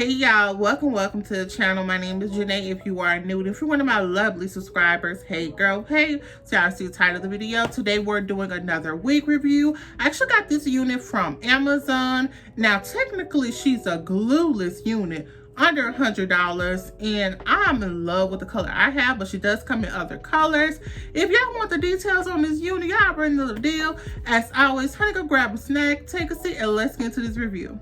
Hey y'all, welcome to the channel. My name is Janae. If you are new, and if you're one of my lovely subscribers, hey girl, hey. So y'all see the title of the video. Today we're doing another wig review. I actually got this unit from Amazon. Now technically she's a glueless unit, under $100, and I'm in love with the color I have, but she does come in other colors. If y'all want the details on this unit, y'all already know the deal. As always, honey, go grab a snack, take a seat, and let's get into this review.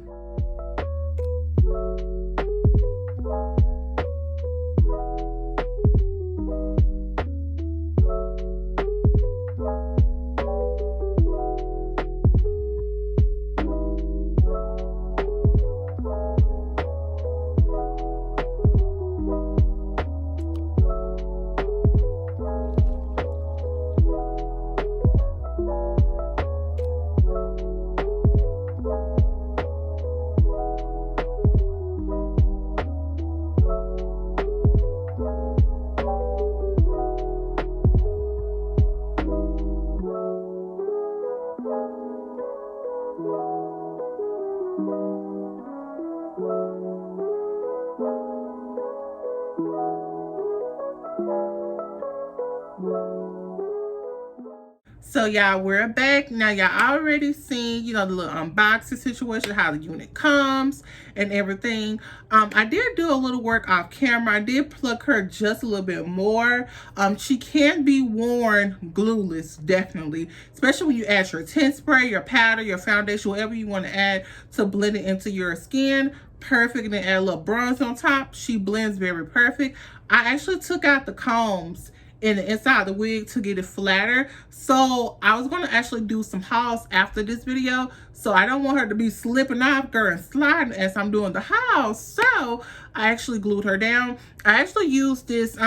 So y'all, we're back. Now y'all already seen, the little unboxing situation, how the unit comes and everything. I did do a little work off camera. I did plug her just a little bit more. She can be worn glueless, definitely, especially when you add your tint spray, your powder, your foundation, whatever you want to add to blend it into your skin. Perfect. And then add a little bronze on top. She blends very perfect. I actually took out the combs in the inside of the wig to get it flatter. So I was going to actually do some hauls after this video. So I don't want her to be slipping off, girl, and sliding as I'm doing the haul. So I actually glued her down. I actually used this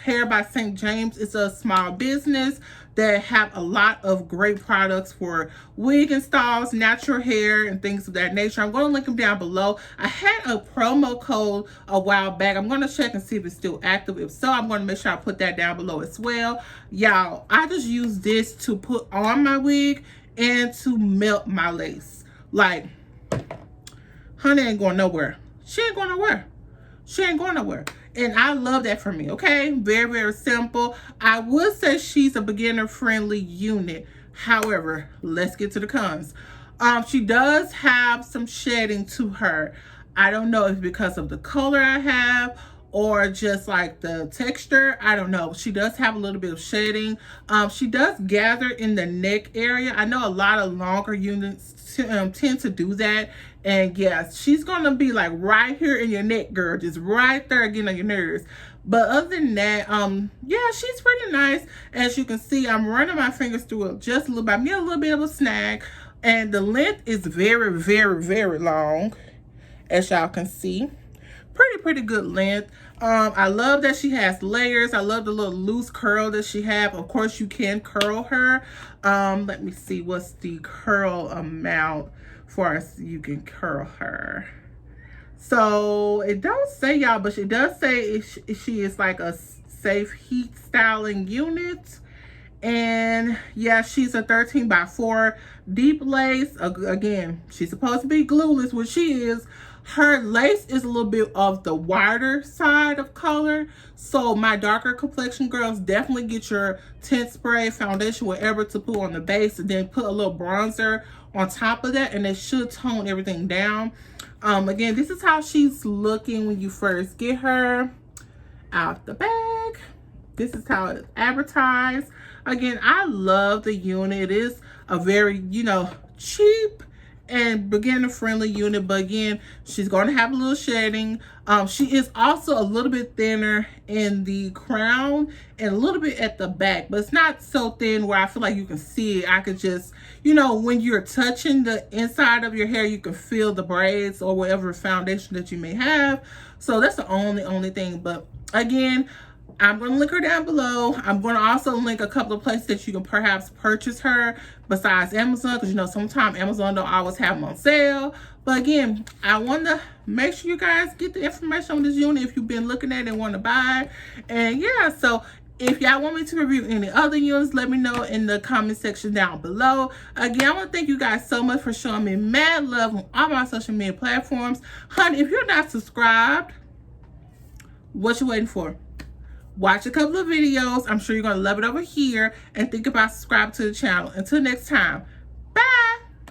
Hair by St. James. It's a small business that have a lot of great products for wig installs, natural hair, and things of that nature. I'm going to link them down below. I had a promo code a while back. I'm going to check and see if it's still active. If so, I'm going to make sure I put that down below as well. Y'all, I just use this to put on my wig and to melt my lace. Like, honey ain't going nowhere. She ain't going nowhere. She ain't going nowhere. And I love that for me, okay? Very, very simple. I would say she's a beginner-friendly unit. However, let's get to the cons. She does have some shedding to her. I don't know if it's because of the color I have or just like the texture. I don't know. She does have a little bit of shedding. She does gather in the neck area. I know a lot of longer units tend to do that. And yes, she's gonna be like right here in your neck, girl, just right there again on your nerves. But other than that, yeah, she's pretty nice. As you can see, I'm running my fingers through it just a little bit. I'm getting a little bit of a snag, and the length is very, very, very long, as y'all can see. Pretty good length. I love that she has layers. I love the little loose curl that she have. Of course, you can curl her. Let me see, what's the curl amount for us you can curl her. So it don't say, y'all, but it does say she is like a safe heat styling unit. And yeah, she's a 13x4 deep lace. Again, she's supposed to be glueless, which she is. Her lace is a little bit of the wider side of color. So my darker complexion girls, definitely get your tint spray, foundation, whatever to put on the base, and then put a little bronzer on top of that, and it should tone everything down. Again, this is how she's looking when you first get her out the bag. This is how it's advertised. Again, I love the unit. It is a very, cheap and beginner friendly unit, but again, she's going to have a little shedding. She is also a little bit thinner in the crown and a little bit at the back, but it's not so thin where I feel like you can see it. I could just, when you're touching the inside of your hair, you can feel the braids or whatever foundation that you may have. So that's the only thing. But again, I'm going to link her down below. I'm going to also link a couple of places that you can perhaps purchase her besides Amazon, because sometimes Amazon don't always have them on sale. But again, I want to make sure you guys get the information on this unit if you've been looking at it and want to buy. And yeah, so If y'all want me to review any other units, let me know in the comment section down below. Again, I want to thank you guys so much for showing me mad love on all my social media platforms. Honey, if you're not subscribed, what you waiting for? Watch a couple of videos. I'm sure you're going to love it over here. And think about subscribing to the channel. Until next time, bye!